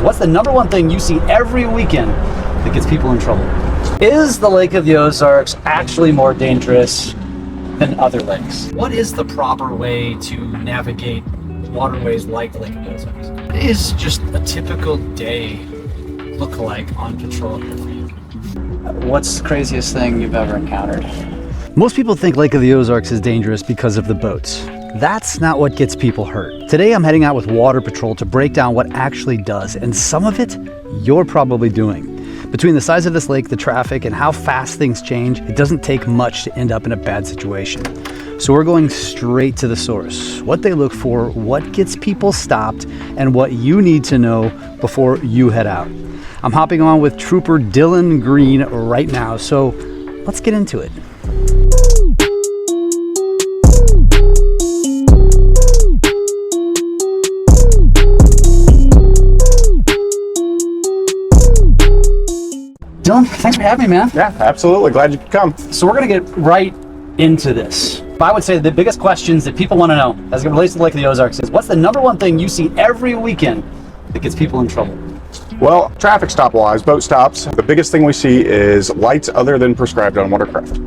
What's the number one thing you see every weekend that gets people in trouble? Is the Lake of the Ozarks actually more dangerous than other lakes? What is the proper way to navigate waterways like the Lake of the Ozarks? What is just a typical day look like on patrol here for you? What's the craziest thing you've ever encountered? Most people think Lake of the Ozarks is dangerous because of the boats. That's not what gets people hurt. Today I'm heading out with Water Patrol to break down what actually does, and some of it you're probably doing. Between the size of this lake, the traffic, and how fast things change, it doesn't take much to end up in a bad situation. So we're going straight to the source. What they look for, what gets people stopped, and what you need to know before you head out. I'm hopping on with Trooper Dylan Green right now, so let's get into it. Dylan, thanks for having me, man. Yeah, absolutely. Glad you could come. So we're going to get right into this. I would say the biggest questions that people want to know as it relates to the Lake of the Ozarks is, what's the number one thing you see every weekend that gets people in trouble? Well, traffic stop-wise, boat stops, the biggest thing we see is lights other than prescribed on watercraft.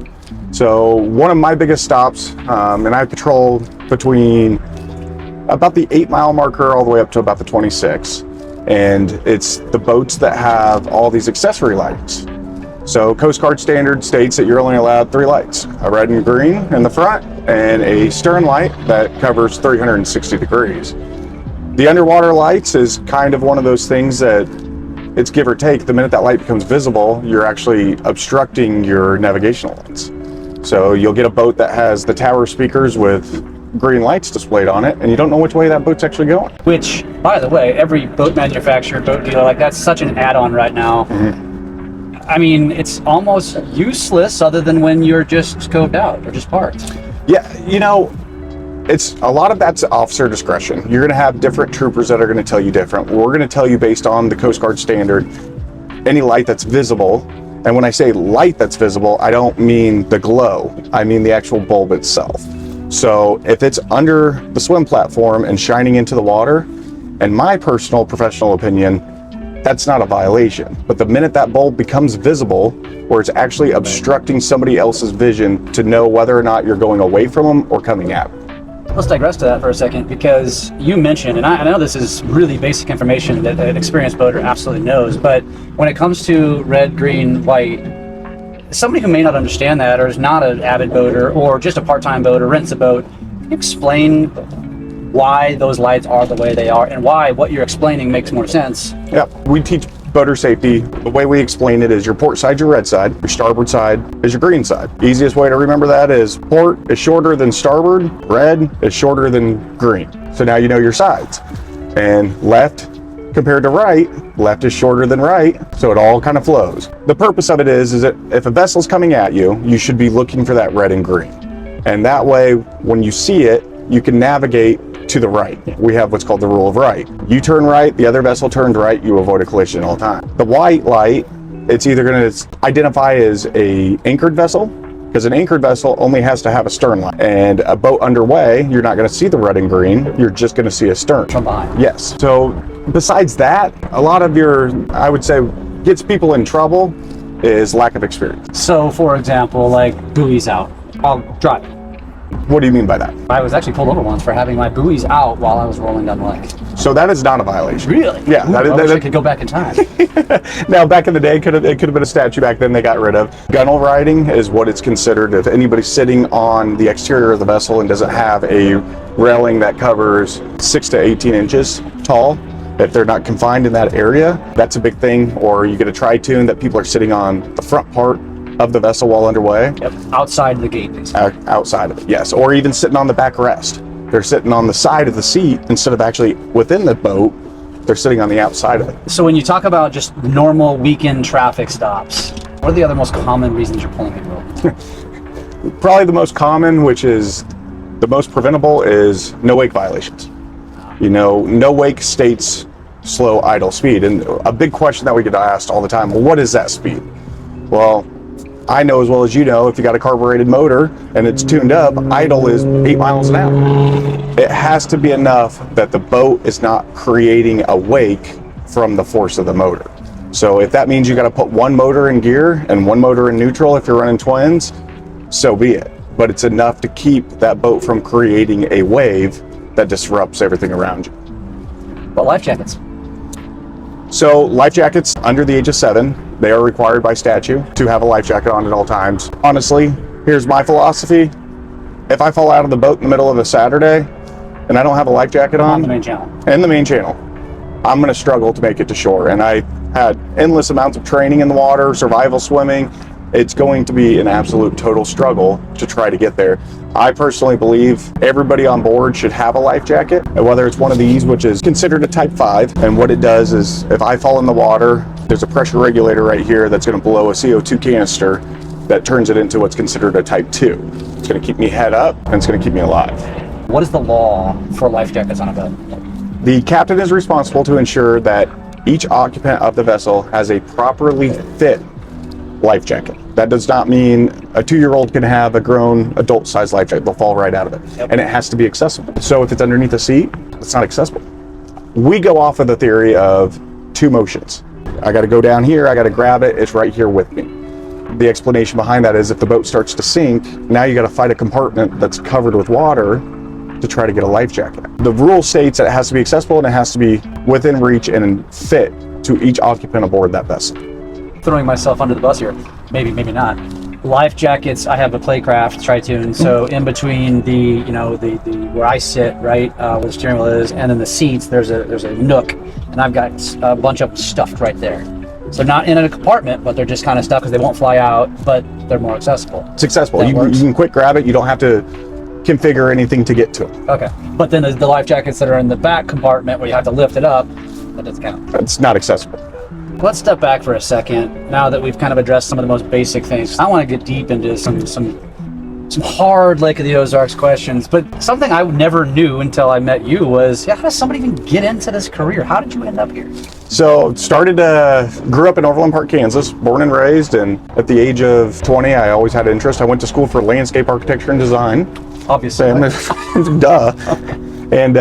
So one of my biggest stops, and I patrol between about the 8-mile marker all the way up to about the 26. And it's the boats that have all these accessory lights. So Coast Guard standard states that you're only allowed 3 lights, a red and green in the front and a stern light that covers 360 degrees. The underwater lights is kind of one of those things that it's give or take. The minute that light becomes visible, you're actually obstructing your navigational lights. So you'll get a boat that has the tower speakers with green lights displayed on it, and you don't know which way that boat's actually going. Which, by the way, every boat manufacturer, boat dealer, like that's such an add-on right now. I mean, it's almost useless other than when you're just scoped out or just parked. Yeah, you know, it's a lot of that's officer discretion. You're going to have different troopers that are going to tell you different. We're going to tell you based on the Coast Guard standard, any light that's visible. And when I say light that's visible, I don't mean the glow. I mean the actual bulb itself. So if it's under the swim platform and shining into the water, in my personal professional opinion, that's not a violation. But the minute that bulb becomes visible, or it's actually obstructing somebody else's vision to know whether or not you're going away from them or coming at them. Let's digress to that for a second, because you mentioned, and I know this is really basic information that an experienced boater absolutely knows, but when it comes to red, green, white, somebody who may not understand that, or is not an avid boater, or just a part-time boater, rents a boat, can you explain why those lights are the way they are, and why what you're explaining makes more sense? Yeah, we teach boater safety. The way we explain it is your port side's your red side, your starboard side is your green side. Easiest way to remember that is port is shorter than starboard, red is shorter than green. So now you know your sides. And left compared to right, left is shorter than right, so it all kind of flows. The purpose of it is that if a vessel's coming at you, you should be looking for that red and green. And that way, when you see it, you can navigate to the right. We have what's called the rule of right. You turn right, the other vessel turns right, you avoid a collision all the time. The white light, it's either going to identify as a anchored vessel, because an anchored vessel only has to have a stern light. And a boat underway, you're not going to see the red and green, you're just going to see a stern. From behind. Yes. So besides that, a lot of your, I would say, gets people in trouble is lack of experience. So, for example, like buoys out, I'll drive. What do you mean by that? I was actually pulled over once for having my buoys out while I was rolling down the lake. So that is not a violation. Really? Yeah. Ooh, I wish I could go back in time. Now, back in the day, it could have been a statute back then they got rid of. Gunnel riding is what it's considered. If anybody's sitting on the exterior of the vessel and doesn't have a railing that covers 6 to 18 inches tall, if they're not confined in that area, that's a big thing. Or you get a tri-tune that people are sitting on the front part of the vessel while underway. Yep, outside the gate, basically. Outside of it, yes. Or even sitting on the backrest. They're sitting on the side of the seat instead of actually within the boat. They're sitting on the outside of it. So when you talk about just normal weekend traffic stops, what are the other most common reasons you're pulling people over? Probably the most common, which is the most preventable, is no wake violations. You know, no wake states slow idle speed. And a big question that we get asked all the time, well, what is that speed? Well, I know as well as you know, if you got a carbureted motor and it's tuned up, idle is 8 miles an hour. It has to be enough that the boat is not creating a wake from the force of the motor. So if that means you got to put one motor in gear and one motor in neutral if you're running twins, so be it. But it's enough to keep that boat from creating a wave that disrupts everything around you. But life jackets. So life jackets under the age of 7, they are required by statute to have a life jacket on at all times. Honestly, here's my philosophy. If I fall out of the boat in the middle of a Saturday and I don't have a life jacket on the main channel, I'm going to struggle to make it to shore. And I had endless amounts of training in the water, survival swimming. It's going to be an absolute total struggle to try to get there. I personally believe everybody on board should have a life jacket, and whether it's one of these, which is considered a type 5. And what it does is if I fall in the water, there's a pressure regulator right here that's going to blow a CO2 canister that turns it into what's considered a type 2. It's going to keep me head up and it's going to keep me alive. What is the law for life jackets on a boat? The captain is responsible to ensure that each occupant of the vessel has a properly fit life jacket. That does not mean a 2-year-old can have a grown adult-sized life jacket. They'll fall right out of it. Yep. And it has to be accessible. So if it's underneath a seat, it's not accessible. We go off of the theory of 2 motions. I got to go down here, I got to grab it, it's right here with me. The explanation behind that is if the boat starts to sink, now you got to fight a compartment that's covered with water to try to get a life jacket. The rule states that it has to be accessible and it has to be within reach and fit to each occupant aboard that vessel. Throwing myself under the bus here, maybe not. Life jackets, I have a Playcraft Tri-Tune, so in between the where I sit, right, where the steering wheel is, and then the seats, there's a nook, and I've got a bunch of them stuffed right there. So not in a compartment, but they're just kind of stuck because they won't fly out, but they're more accessible. It's accessible. You can quick grab it. You don't have to configure anything to get to it. Okay, but then the life jackets that are in the back compartment where you have to lift it up, that doesn't count. It's not accessible. Let's step back for a second. Now that we've kind of addressed some of the most basic things, I want to get deep into some hard Lake of the Ozarks questions. But something I never knew until I met you was, how does somebody even get into this career? How did you end up here? So grew up in Overland Park, Kansas, born and raised, and at the age of 20, I always had interest. I went to school for landscape architecture and design. Obviously. And, duh. And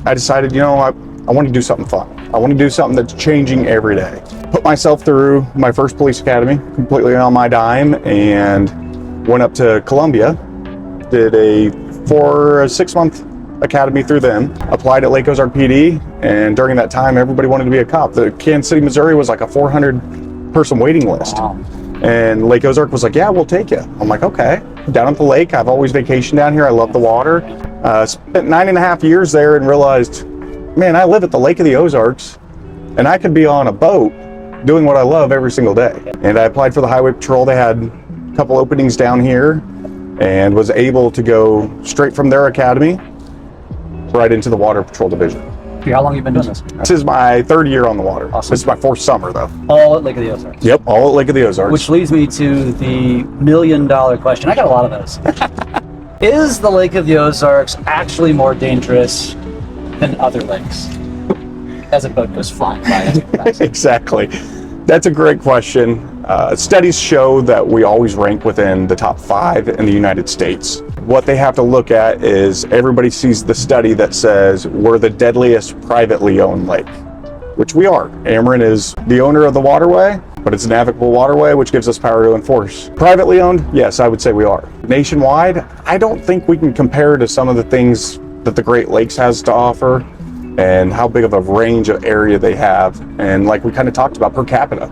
I decided, I want to do something fun. I want to do something that's changing every day. Put myself through my first police academy completely on my dime and went up to Columbia, did a 6-month academy through them, applied at Lake Ozark PD, and during that time, everybody wanted to be a cop. The Kansas City, Missouri was like a 400-person waiting list. Wow. And Lake Ozark was like, yeah, we'll take you. I'm like, okay. Down at the lake, I've always vacationed down here. I love the water. Spent 9.5 years there and realized, man, I live at the Lake of the Ozarks, and I could be on a boat doing what I love every single day. And I applied for the Highway Patrol. They had a couple openings down here and was able to go straight from their academy right into the Water Patrol Division. How long have you been doing this? This is my 3rd year on the water. Awesome. This is my 4th summer, though. All at Lake of the Ozarks? Yep, all at Lake of the Ozarks. Which leads me to the $1 million question. I got a lot of those. Is the Lake of the Ozarks actually more dangerous than other lakes as a boat goes flying by? Exactly. That's a great question. Studies show that we always rank within the top 5 in the United States. What they have to look at is everybody sees the study that says we're the deadliest privately owned lake, which we are. Ameren is the owner of the waterway, but it's a navigable waterway, which gives us power to enforce. Privately owned, yes, I would say we are. Nationwide, I don't think we can compare to some of the things that the Great Lakes has to offer and how big of a range of area they have. And like we kind of talked about, per capita.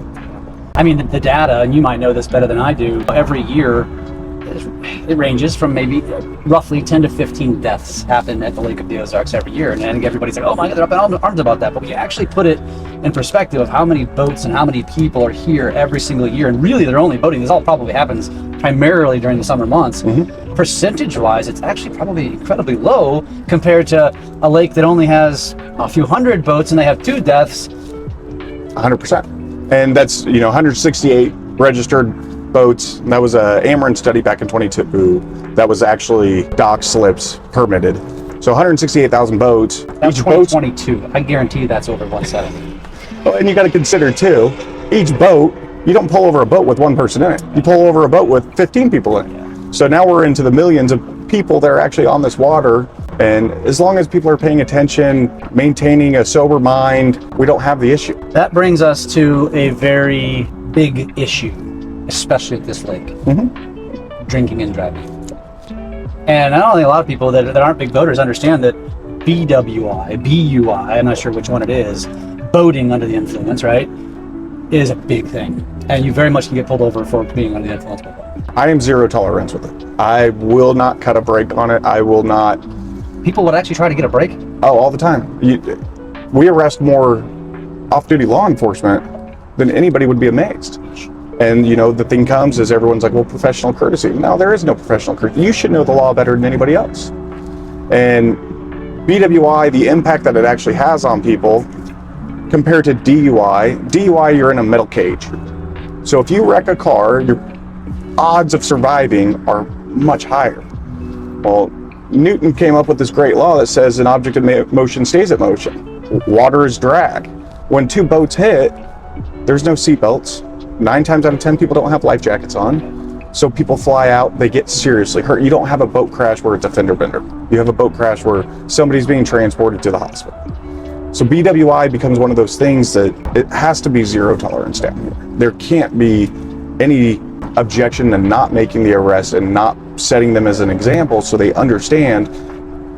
I mean, the data, and you might know this better than I do, every year it ranges from maybe roughly 10 to 15 deaths happen at the Lake of the Ozarks every year. And I think everybody's like, oh my God, they're up in arms about that. But when you actually put it in perspective of how many boats and how many people are here every single year, and really they're only boating, this all probably happens primarily during the summer months. Mm-hmm. Percentage-wise, it's actually probably incredibly low compared to a lake that only has a few hundred boats and they have 2 deaths. 100%. And that's, 168 registered boats. That was a Ameren study back in 22. That was actually dock slips permitted. So 168,000 boats. That's 2022. I guarantee you that's over 170. Well, and you got to consider too, each boat, you don't pull over a boat with 1 person in it. You pull over a boat with 15 people in it. So now we're into the millions of people that are actually on this water And as long as people are paying attention, maintaining a sober mind, we don't have the issue. That brings us to a very big issue, especially at this lake. Drinking and driving. And I don't think a lot of people that aren't big boaters understand that BWI, BUI, I'm not sure which one it is, boating under the influence, right, is a big thing. And you very much can get pulled over for being under the influence. I am zero tolerance with it. I will not cut a brake on it. I will not. People would actually try to get a break? Oh, all the time. We arrest more off-duty law enforcement than anybody would be amazed. And, you know, the thing comes is everyone's like, well, professional courtesy. No, there is no professional courtesy. You should know the law better than anybody else. And BWI, the impact that it actually has on people compared to DUI, you're in a metal cage. So if you wreck a car, your odds of surviving are much higher. Well, Newton came up with this great law that says an object in motion stays at motion. Water is drag. When two boats hit, there's no seatbelts. 9 times out of 10 people don't have life jackets on. So people fly out, they get seriously hurt. You don't have a boat crash where it's a fender bender. You have a boat crash where somebody's being transported to the hospital. So BWI becomes one of those things that it has to be zero tolerance down here. There can't be any objection to not making the arrest and not setting them as an example so they understand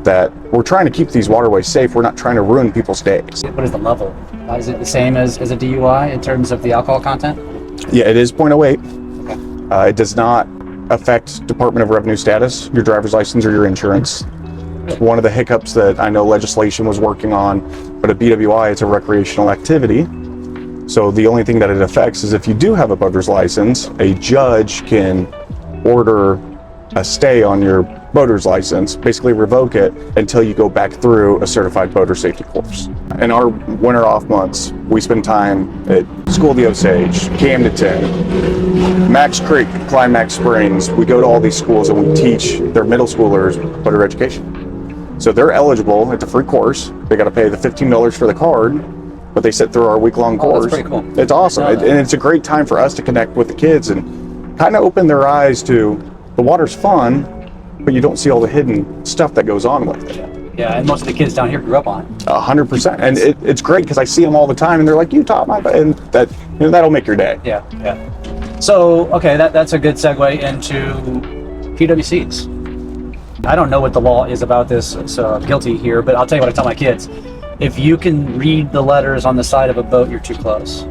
that we're trying to keep these waterways safe. We're not trying to ruin people's days. What is the level? Is it the same as a DUI in terms of the alcohol content? Yeah, it is 0.08. Okay. It does not affect Department of Revenue status, your driver's license, or your insurance. One of the hiccups that I know legislation was working on, but a BWI, it's a recreational activity. So the only thing that it affects is if you do have a boater's license, a judge can order a stay on your boater's license, basically revoke it until you go back through a certified boater safety course. In our winter off months, we spend time at School of the Osage, Camdenton, Max Creek, Climax Springs. We go to all these schools and we teach their middle schoolers boater education. So they're eligible. It's a free course. They got to pay the $15 for the card, but they sit through our week-long course. That's pretty cool. It's awesome. And it's a great time for us to connect with the kids and kind of open their eyes to the water's fun, but you don't see all the hidden stuff that goes on with it. Yeah, and most of the kids down here grew up on it. 100%. And it's great because I see them all the time and they're like, you taught my, and that, you know, that'll make your day. Yeah, yeah. So, okay, that's a good segue into PWCs. I don't know what the law is about this, so I'm guilty here, but I'll tell you what I tell my kids. If you can read the letters on the side of a boat, you're too close.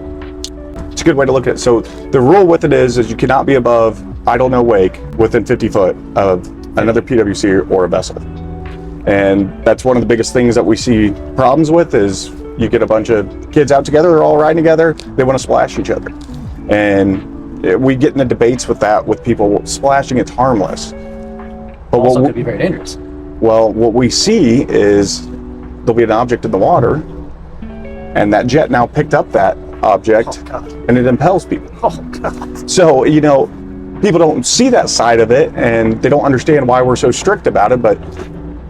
It's a good way to look at it. So the rule with it is you cannot be above idle no wake within 50 foot of another PWC or a vessel. And that's one of the biggest things that we see problems with is you get a bunch of kids out together, they're all riding together, they want to splash each other. And we get into debates with that, with people. Splashing, it's harmless. But also could be very dangerous. Well, what we see is there'll be an object in the water, and that jet now picked up that object, and it impels people. Oh, God. So, you know, people don't see that side of it, and they don't understand why we're so strict about it. But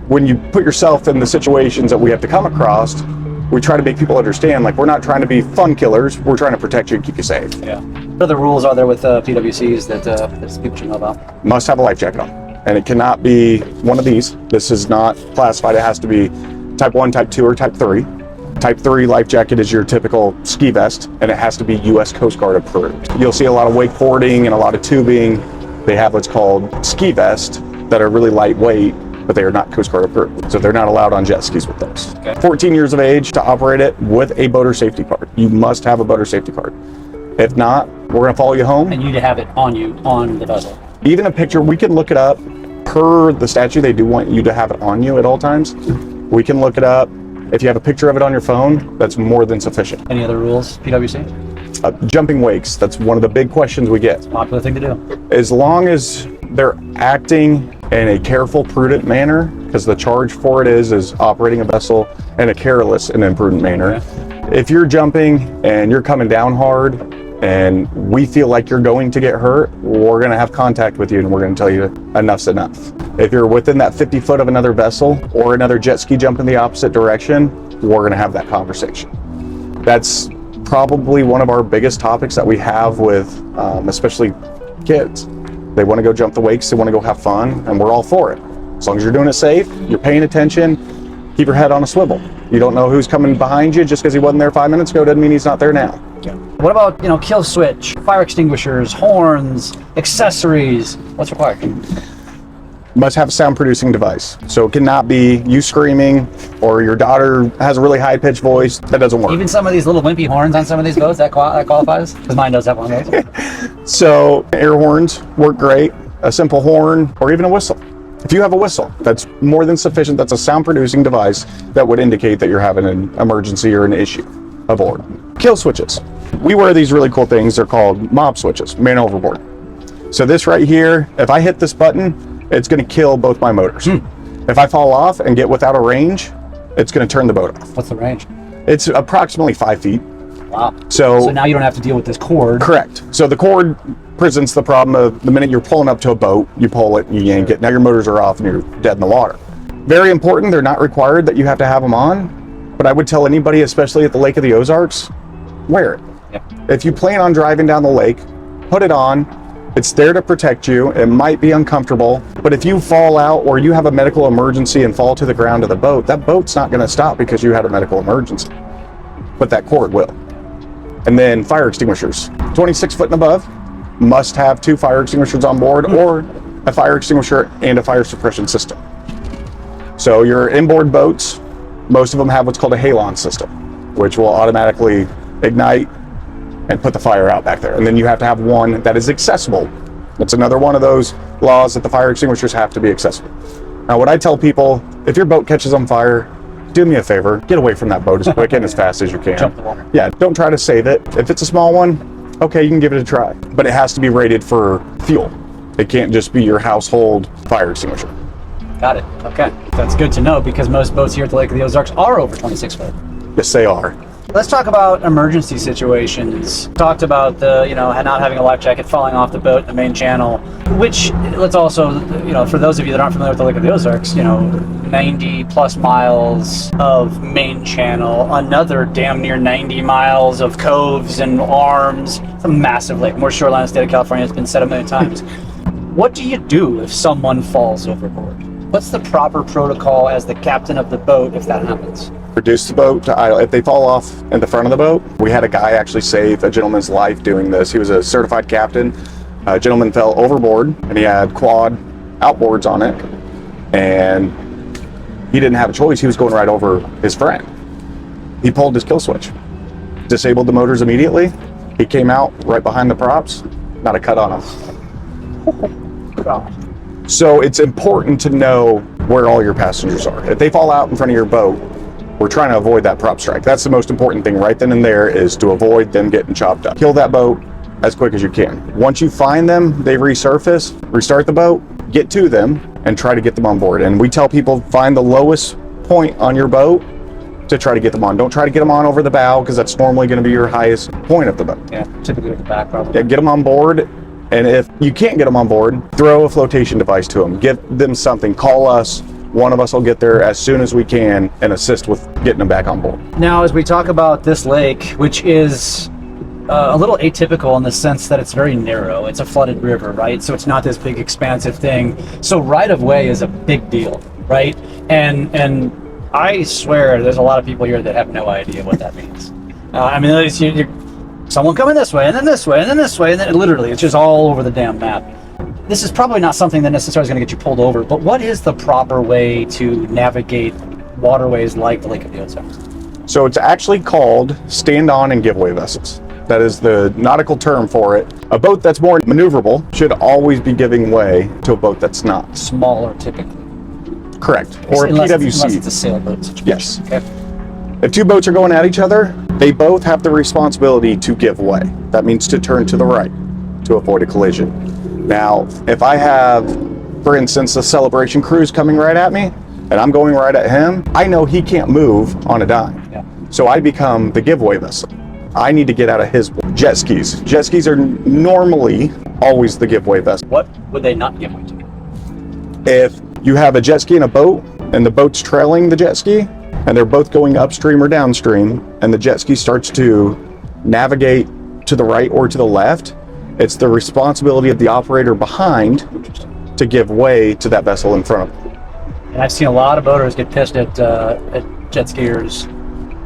when you put yourself in the situations that we have to come across, we try to make people understand, like, we're not trying to be fun killers. We're trying to protect you and keep you safe. Yeah. What other rules are there with PWCs that people should know about? Must have a life jacket on, and it cannot be one of these. This is not classified. It has to be type 1, type 2, or type 3. Type 3 life jacket is your typical ski vest, and it has to be U.S. Coast Guard approved. You'll see a lot of wakeboarding and a lot of tubing. They have what's called ski vests that are really lightweight, but they are not Coast Guard approved. So they're not allowed on jet skis with those. Okay. 14 years of age to operate it with a boater safety card. You must have a boater safety card. If not, we're gonna follow you home. And you need to have it on you, on the vessel. Even a picture, we can look it up. Per the statute, they do want you to have it on you at all times. We can look it up. If you have a picture of it on your phone, that's more than sufficient. Any other rules, PWC? Jumping wakes, that's one of the big questions we get. Popular thing to do. As long as they're acting in a careful, prudent manner, because the charge for it is operating a vessel in a careless and imprudent manner. Okay. If you're jumping and you're coming down hard and we feel like you're going to get hurt, we're going to have contact with you and we're going to tell you enough's enough. If you're within that 50 foot of another vessel or another jet ski jump in the opposite direction, we're going to have that conversation. That's probably one of our biggest topics that we have with especially kids. They want to go jump the wakes, they want to go have fun, and we're all for it. As long as you're doing it safe, you're paying attention, keep your head on a swivel. You don't know who's coming behind you. Just because he wasn't there 5 minutes ago doesn't mean he's not there now. What about, kill switch, fire extinguishers, horns, accessories? What's required? Must have a sound producing device. So it cannot be you screaming or your daughter has a really high pitched voice. That doesn't work. Even some of these little wimpy horns on some of these boats, that qualifies? Because mine does have one of those. So air horns work great. A simple horn or even a whistle. If you have a whistle, that's more than sufficient. That's a sound producing device that would indicate that you're having an emergency or an issue aboard. Kill switches. We wear these really cool things. They're called mob switches, man overboard. So this right here, if I hit this button, it's going to kill both my motors. If I fall off and get without a range, it's going to turn the boat off. What's the range? It's approximately 5 feet. Wow. So now you don't have to deal with this cord. Correct. So the cord presents the problem of the minute you're pulling up to a boat, you pull it, you yank it, now your motors are off and you're dead in the water. Very important. They're not required that you have to have them on, but I would tell anybody, especially at the Lake of the Ozarks, wear it. Yep. If you plan on driving down the lake, put it on. It's there to protect you. It might be uncomfortable, but if you fall out or you have a medical emergency and fall to the ground of the boat, that boat's not going to stop because you had a medical emergency, but that cord will. And then fire extinguishers, 26 foot and above, must have 2 fire extinguishers on board or a fire extinguisher and a fire suppression system. So your inboard boats, most of them have what's called a halon system, which will automatically ignite and put the fire out back there. And then you have to have one that is accessible. That's another one of those laws that the fire extinguishers have to be accessible. Now, what I tell people, if your boat catches on fire, do me a favor, get away from that boat as quick and as fast as you can. Jump the water. Yeah, don't try to save it. If it's a small one, okay, you can give it a try. But it has to be rated for fuel. It can't just be your household fire extinguisher. Got it. Okay. That's good to know because most boats here at the Lake of the Ozarks are over 26 foot. Yes, they are. Let's talk about emergency situations. Talked about the, not having a life jacket, falling off the boat in the main channel, which let's also, for those of you that aren't familiar with the Lake of the Ozarks, 90 plus miles of main channel, another damn near 90 miles of coves and arms. It's a massive lake. More shoreline in the state of California. It's been said a million times. What do you do if someone falls overboard? What's the proper protocol as the captain of the boat if that happens? Reduce the boat to idle. If they fall off in the front of the boat, we had a guy actually save a gentleman's life doing this. He was a certified captain. A gentleman fell overboard and he had quad outboards on it, and he didn't have a choice. He was going right over his friend. He pulled his kill switch, disabled the motors immediately. He came out right behind the props, not a cut on him. So it's important to know where all your passengers are. If they fall out in front of your boat, we're trying to avoid that prop strike. That's the most important thing right then and there, is to avoid them getting chopped up. Kill that boat as quick as you can. Once you find them, they resurface, restart the boat, get to them, and try to get them on board. And we tell people, find the lowest point on your boat to try to get them on. Don't try to get them on over the bow, because that's normally going to be your highest point of the boat. Yeah, typically with the back probably. Yeah, get them on board. And if you can't get them on board, throw a flotation device to them. Give them something. Call us. One of us will get there as soon as we can and assist with getting them back on board. Now, as we talk about this lake, which is a little atypical in the sense that it's very narrow. It's a flooded river, right? So it's not this big expansive thing. So right of way is a big deal, right? And I swear there's a lot of people here that have no idea what that means. I mean, you're someone coming this way, and then this way, and then this way, and then literally it's just all over the damn map. This is probably not something that necessarily is going to get you pulled over, but what is the proper way to navigate waterways like the Lake of the Ozarks? So it's actually called stand-on and giveaway vessels. That is the nautical term for it. A boat that's more maneuverable should always be giving way to a boat that's not. Smaller, typically. Correct. Or unless PWC. Unless it's a sailboat situation. Yes. Okay. If two boats are going at each other, they both have the responsibility to give way. That means to turn to the right to avoid a collision. Now, if I have, for instance, a celebration cruise coming right at me, and I'm going right at him, I know he can't move on a dime. Yeah. So I become the giveaway vessel. I need to get out of his jet skis. Jet skis are normally always the giveaway vessel. What would they not give way to? If you have a jet ski and a boat, and the boat's trailing the jet ski, and they're both going upstream or downstream, and the jet ski starts to navigate to the right or to the left, it's the responsibility of the operator behind to give way to that vessel in front of them. And I've seen a lot of boaters get pissed at jet skiers,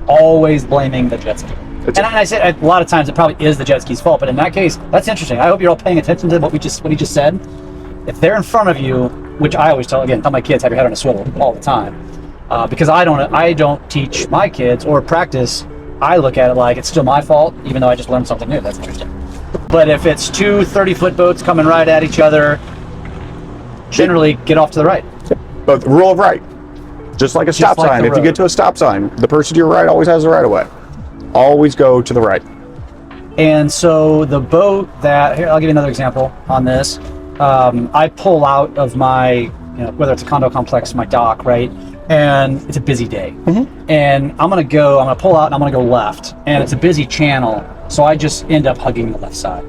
always blaming the jet ski. And I say a lot of times it probably is the jet ski's fault, but in that case, that's interesting. I hope you're all paying attention to what he just said. If they're in front of you, which I always tell my kids, have your head on a swivel all the time, because I don't teach my kids or practice. I look at it like it's still my fault, even though I just learned something new. That's interesting. But if it's two 30-foot boats coming right at each other, generally get off to the right. But the rule of right, just like a stop sign. If you get to a stop sign, the person to your right always has the right of way. Always go to the right. And so the boat that, here, I'll give you another example on this. I pull out of my, whether it's a condo complex, my dock, right? And it's a busy day. And I'm gonna pull out and I'm gonna go left. And it's a busy channel, so I just end up hugging the left side.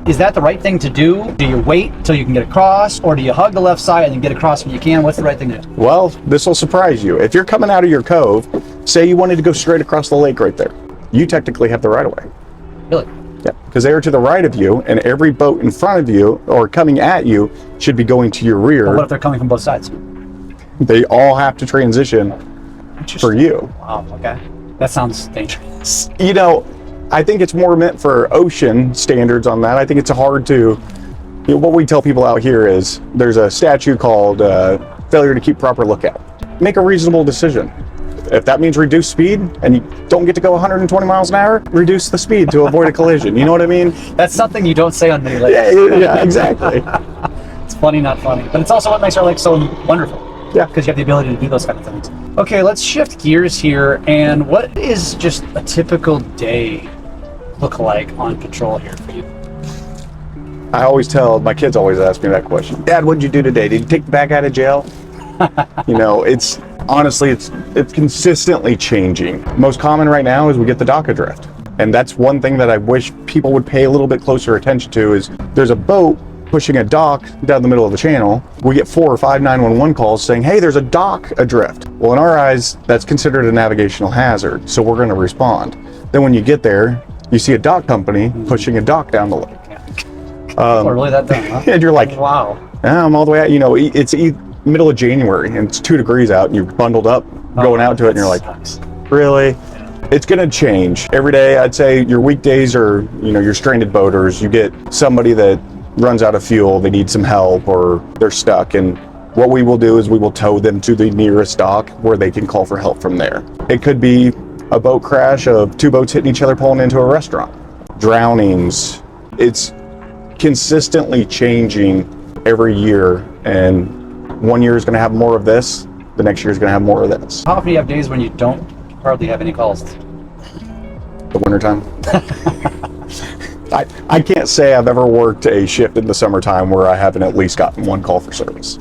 Is that the right thing to do? Do you wait till you can get across, or do you hug the left side and then get across when you can? What's the right thing to do? Well, this will surprise you. If you're coming out of your cove, say you wanted to go straight across the lake right there, you technically have the right of way. Really? Yeah, because they are to the right of you, and every boat in front of you or coming at you should be going to your rear. But what if they're coming from both sides? They all have to transition for you. Wow, okay. That sounds dangerous. I think it's more meant for ocean standards on that. I think it's hard to, what we tell people out here is there's a statute called failure to keep proper lookout. Make a reasonable decision. If that means reduce speed and you don't get to go 120 miles an hour, reduce the speed to avoid a collision. You know what I mean? That's something you don't say on many lakes. Yeah, exactly. It's funny, not funny. But it's also what makes our lake so wonderful. Yeah. Because you have the ability to do those kind of things. Okay, let's shift gears here. And what is just a typical day look like on patrol here for you? I always tell, my kids always ask me that question. Dad, what'd you do today? Did you take the bag out of jail? It's honestly, it's consistently changing. Most common right now is we get the dock adrift. And that's one thing that I wish people would pay a little bit closer attention to is there's a boat pushing a dock down the middle of the channel. We get 4 or 5 911 calls saying, hey, there's a dock adrift. Well, in our eyes, that's considered a navigational hazard. So we're going to respond. Then when you get there, you see a dock company pushing a dock down the lake. Really that dumb, huh? And you're like, wow. I'm all the way out. It's middle of January and it's 2 degrees out and you're bundled up going out to it and you're like, really? Yeah. It's going to change. Every day, I'd say your weekdays are, your stranded boaters. You get somebody that runs out of fuel, they need some help or they're stuck. And what we will do is we will tow them to the nearest dock where they can call for help from there. It could be a boat crash of 2 boats hitting each other pulling into a restaurant. Drownings. It's consistently changing every year, and one year is going to have more of this, the next year is going to have more of this. How often do you have days when you don't hardly have any calls? The wintertime. I can't say I've ever worked a shift in the summertime where I haven't at least gotten 1 call for service.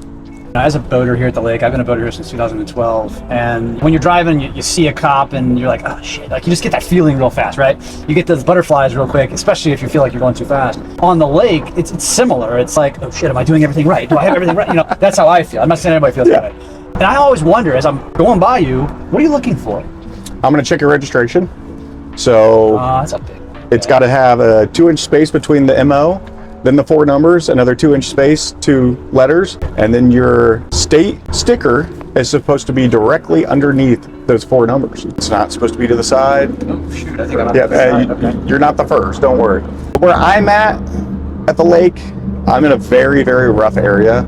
As a boater here at the lake, I've been a boater here since 2012, and when you're driving, you see a cop and you're like, oh shit, like you just get that feeling real fast, right? You get those butterflies real quick, especially if you feel like you're going too fast. On the lake, it's similar. It's like, oh shit, am I doing everything right? Do I have everything right? That's how I feel. I'm not saying anybody feels that way. And I always wonder, as I'm going by you, what are you looking for? I'm going to check your registration. So that's a big one. It's got to have a 2-inch space between the MO, then the 4 numbers, another 2-inch space, 2 letters, and then your state sticker is supposed to be directly underneath those 4 numbers. It's not supposed to be to the side. Oh shoot, I think I'm on the side. Okay. You're not the first, don't worry. Where I'm at the lake, I'm in a very, very rough area.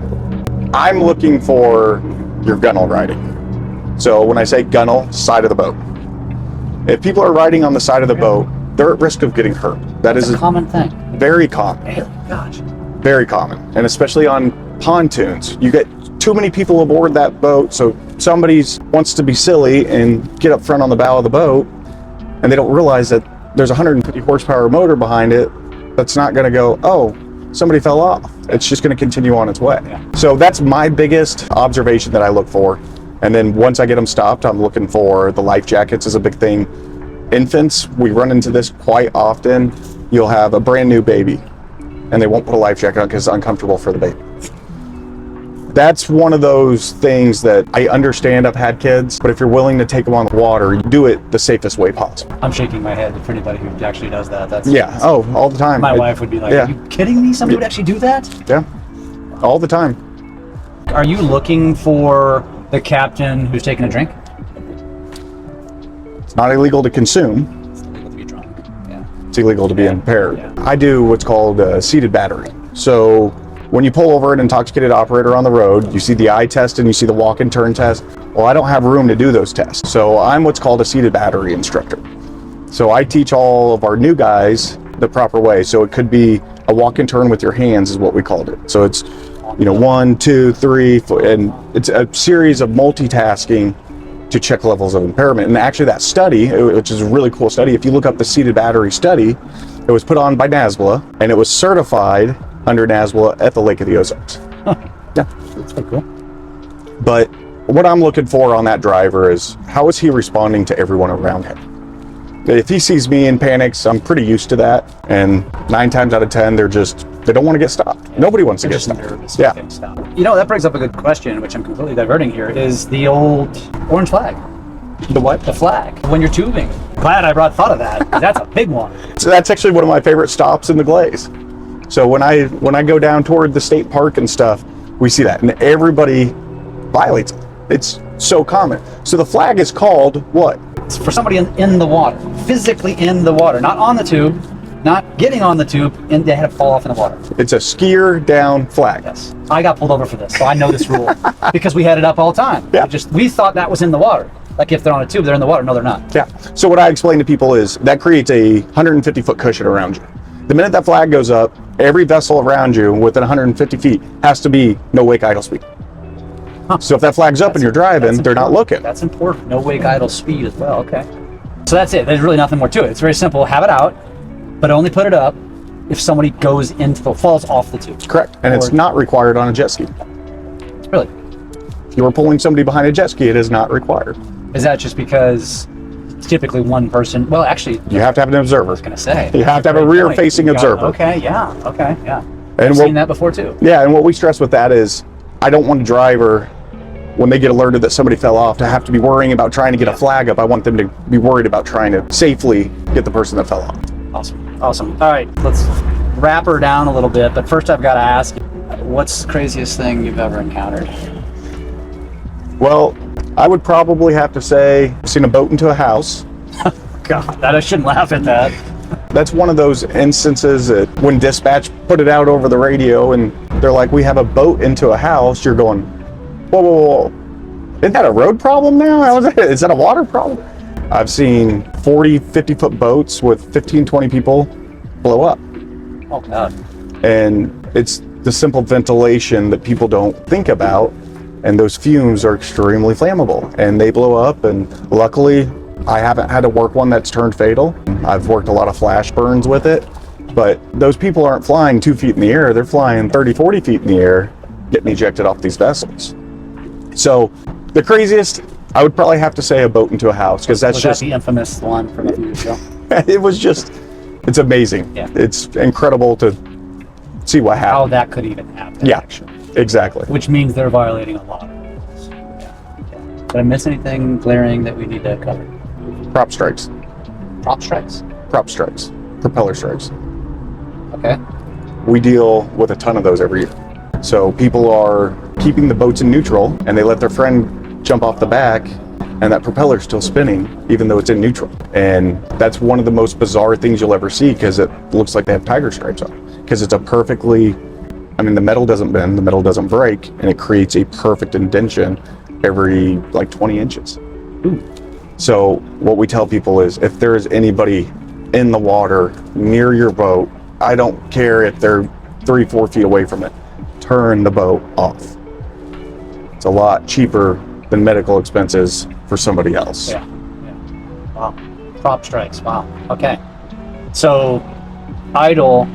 I'm looking for your gunnel riding. So when I say gunnel, side of the boat. If people are riding on the side of the boat, they're at risk of getting hurt. That's a common thing. Very common. Gosh. Very common. And especially on pontoons. You get too many people aboard that boat, so somebody wants to be silly and get up front on the bow of the boat, and they don't realize that there's a 150 horsepower motor behind it that's not going to go, oh, somebody fell off. It's just going to continue on its way. Yeah. So that's my biggest observation that I look for. And then once I get them stopped, I'm looking for the life jackets is a big thing. Infants, we run into this quite often. You'll have a brand new baby and they won't put a life jacket on because it's uncomfortable for the baby. That's one of those things that I understand. I've had kids, but if you're willing to take them on the water, you do it the safest way possible. I'm shaking my head for anybody who actually does that. That's all the time. My wife would be like, are you kidding me? Somebody would actually do that? Yeah, all the time. Are you looking for the captain who's taking a drink? It's not illegal to consume. It's illegal to be drunk. Yeah. It's illegal to be impaired. Yeah. I do what's called a seated battery. So when you pull over an intoxicated operator on the road, you see the eye test and you see the walk and turn test. Well, I don't have room to do those tests. So I'm what's called a seated battery instructor. So I teach all of our new guys the proper way. So it could be a walk and turn with your hands is what we called it. So it's, 1, 2, 3, and it's a series of multitasking to check levels of impairment. And actually that study, which is a really cool study, if you look up the seated battery study, it was put on by NASBLA and it was certified under NASBLA at the Lake of the Ozarks. Huh. Yeah. That's pretty cool. But what I'm looking for on that driver is how is he responding to everyone around him? If he sees me and panics, I'm pretty used to that. And 9 times out of 10, they don't want to get stopped. Yeah. Nobody wants to get stopped. Nervous yeah. Getting stopped. That brings up a good question, which I'm completely diverting here, is the old orange flag. The what? The flag. When you're tubing. Glad I thought of that. That's a big one. So that's actually one of my favorite stops in the Glaze. So when I go down toward the state park and stuff, we see that. And everybody violates it. It's so common. So the flag is called what? It's for somebody in the water, physically in the water, not on the tube, not getting on the tube, and they had to fall off in the water. It's a skier down flag. Yes. I got pulled over for this, so I know this rule because we had it up all the time. Yeah. We thought that was in the water. Like if they're on a tube, they're in the water. No, they're not. Yeah. So what I explain to people is that creates a 150-foot cushion around you. The minute that flag goes up, every vessel around you within 150 feet has to be no wake idle speed. Huh. So if that flag's up and you're driving, they're not looking. That's important. No wake idle speed as well. Okay. So that's it. There's really nothing more to it. It's very simple. Have it out, but only put it up if somebody goes falls off the tube. Correct. And it's not required on a jet ski. Really? If you were pulling somebody behind a jet ski, it is not required. Is that just because it's typically one person? Well, actually, you have to have an observer. I was going to say. You have to have a rear-facing observer. Okay, yeah. And I've seen that before too. Yeah, and what we stress with that is I don't want a driver, when they get alerted that somebody fell off, to have to be worrying about trying to get a flag up. I want them to be worried about trying to safely get the person that fell off. Awesome. All right, let's wrap her down a little bit. But first I've got to ask, what's the craziest thing you've ever encountered? Well, I would probably have to say I've seen a boat into a house. God, I shouldn't laugh at that. That's one of those instances that when dispatch put it out over the radio and they're like, we have a boat into a house, you're going, whoa. Isn't that a road problem now? Is that a water problem? I've seen 40, 50-foot boats with 15, 20 people blow up. Oh, God. And it's the simple ventilation that people don't think about. And those fumes are extremely flammable and they blow up. And luckily, I haven't had to work one that's turned fatal. I've worked a lot of flash burns with it. But those people aren't flying 2 feet in the air. They're flying 30, 40 feet in the air, getting ejected off these vessels. So the craziest, I would probably have to say a boat into a house, because that's just the infamous one from a few years ago. It's amazing. Yeah. It's incredible to see what happened. How that could even happen. Yeah, actually. Exactly. Which means they're violating a lot of rules. Yeah. Did I miss anything glaring that we need to cover? Prop strikes. Prop strikes? Prop strikes. Propeller strikes. Okay. We deal with a ton of those every year. So people are keeping the boats in neutral and they let their friend jump off the back and that propeller's still spinning even though it's in neutral. And that's one of the most bizarre things you'll ever see, because it looks like they have tiger stripes on. Because it's the metal doesn't bend, the metal doesn't break, and it creates a perfect indentation every 20 inches. Ooh. So what we tell people is, if there is anybody in the water near your boat, I don't care if they're 3-4 feet away from it, turn the boat off. It's a lot cheaper than medical expenses for somebody else. Yeah. Wow. Prop strikes. Wow. Okay. So idle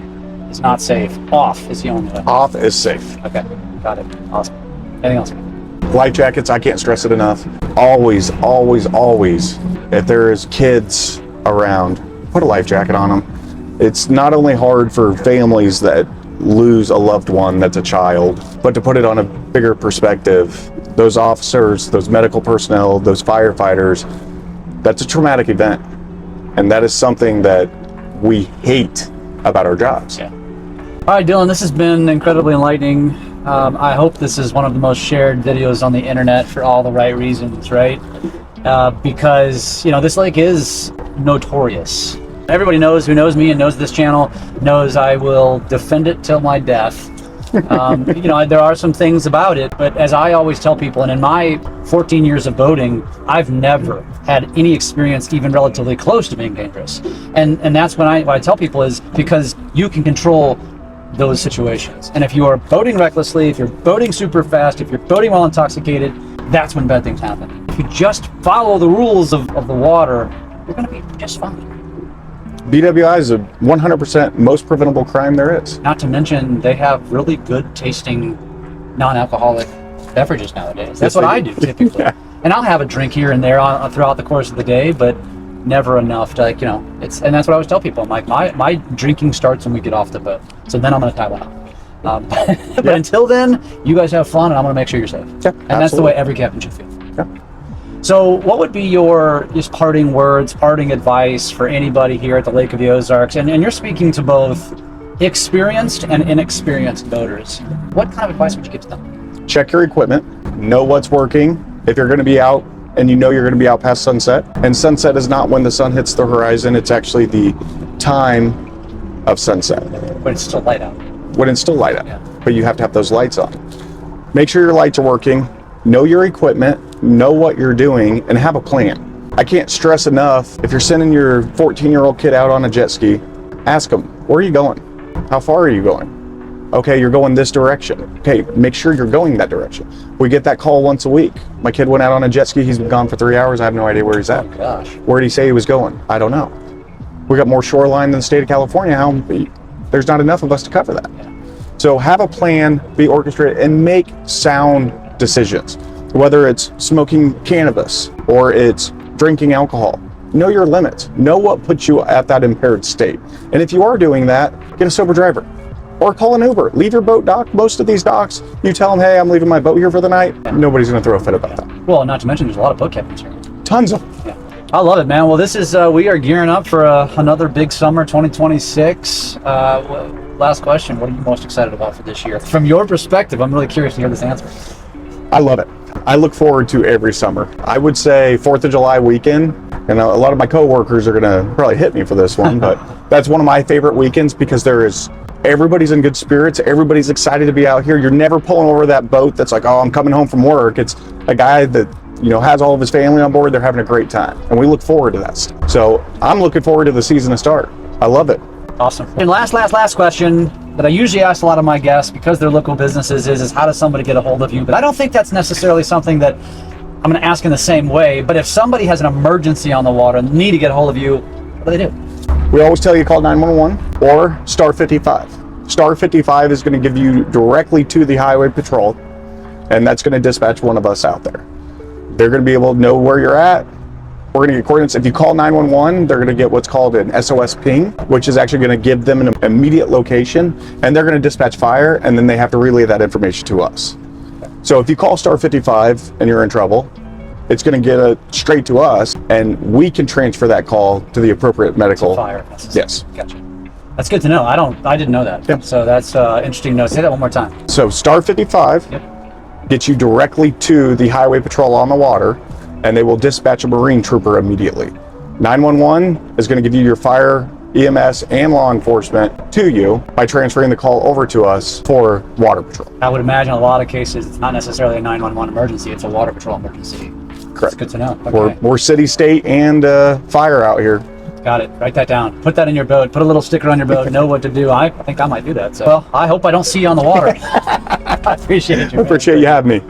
is not safe. Off is the only way. Off is safe. Okay. Got it. Awesome. Anything else? Life jackets, I can't stress it enough. Always, if there is kids around, put a life jacket on them. It's not only hard for families that lose a loved one that's a child, but to put it on a bigger perspective, those officers, those medical personnel, those firefighters, that's a traumatic event. And that is something that we hate about our jobs. Yeah. All right, Dylan, this has been incredibly enlightening. I hope this is one of the most shared videos on the internet for all the right reasons, right? Because, this lake is notorious. Everybody knows who knows me and knows this channel knows I will defend it till my death. There are some things about it, but as I always tell people, and in my 14 years of boating, I've never had any experience even relatively close to being dangerous. And that's what I tell people is because you can control those situations. And if you are boating recklessly, if you're boating super fast, if you're boating while intoxicated, that's when bad things happen. If you just follow the rules of the water, you're going to be just fine. BWI is a 100% most preventable crime there is. Not to mention, they have really good tasting non-alcoholic beverages nowadays. That's what I do typically. Yeah. And I'll have a drink here and there throughout the course of the day, but never enough to and that's what I always tell people. I'm like, my drinking starts when we get off the boat. So then I'm going to tie one up. But until then, you guys have fun and I'm going to make sure you're safe. Yeah, and that's the way every captain should feel. Yeah. So what would be your just parting words, parting advice for anybody here at the Lake of the Ozarks? And you're speaking to both experienced and inexperienced boaters. What kind of advice would you give to them? Check your equipment, know what's working. If you're going to be out and you're going to be out past sunset, and sunset is not when the sun hits the horizon, it's actually the time of sunset. But it's still light out. When it's still light out, yeah. But you have to have those lights on. Make sure your lights are working, know your equipment, know what you're doing, and have a plan. I can't stress enough, if you're sending your 14-year-old kid out on a jet ski, ask them, where are you going? How far are you going? Okay, you're going this direction. Okay, make sure you're going that direction. We get that call once a week. My kid went out on a jet ski, he's been gone for 3 hours, I have no idea where he's at. Oh gosh. Where did he say he was going? I don't know. We got more shoreline than the state of California. There's not enough of us to cover that. Yeah. So have a plan, be orchestrated, and make sound decisions. Whether it's smoking cannabis or it's drinking alcohol, know your limits. Know what puts you at that impaired state. And if you are doing that, get a sober driver or call an Uber. Leave your boat dock. Most of these docks, you tell them, hey, I'm leaving my boat here for the night. Nobody's going to throw a fit about that. Well, not to mention there's a lot of boat captains here. Tons of them. Yeah. I love it, man. Well, this is, we are gearing up for another big summer, 2026. Last question, what are you most excited about for this year? From your perspective, I'm really curious to hear this answer. I love it. I look forward to every summer. I would say 4th of July weekend, and a lot of my coworkers are gonna probably hit me for this one, but that's one of my favorite weekends because everybody's in good spirits, everybody's excited to be out here. You're never pulling over that boat that's like, oh, I'm coming home from work. It's a guy that has all of his family on board, they're having a great time. And we look forward to that stuff. So I'm looking forward to the season to start. I love it. Awesome. And last question that I usually ask a lot of my guests because they're local businesses is how does somebody get a hold of you? But I don't think that's necessarily something that I'm going to ask in the same way. But if somebody has an emergency on the water and need to get a hold of you, what do they do? We always tell you call 911 or star 55. Star 55 is going to give you directly to the highway patrol, and that's going to dispatch one of us out there. They're going to be able to know where you're at. We're going to get coordinates. If you call 911, they're going to get what's called an SOS ping, which is actually going to give them an immediate location, and they're going to dispatch fire, and then they have to relay that information to us. So if you call star 55 and you're in trouble, it's going to get it straight to us, and we can transfer that call to the appropriate medical. Fire. Yes. Gotcha. That's good to know. I didn't know that. Yep. So that's interesting to know. Say that one more time. So star 55 gets you directly to the highway patrol on the water, and they will dispatch a Marine trooper immediately. 911 is going to give you your fire, EMS, and law enforcement to you by transferring the call over to us for water patrol. I would imagine a lot of cases it's not necessarily a 911 emergency, it's a water patrol emergency. Correct. That's good to know. Okay. We're city, state, and fire out here. Got it. Write that down. Put that in your boat. Put a little sticker on your boat. Know what to do. I think I might do that. So, well, I hope I don't see you on the water. I appreciate you. I appreciate you having me.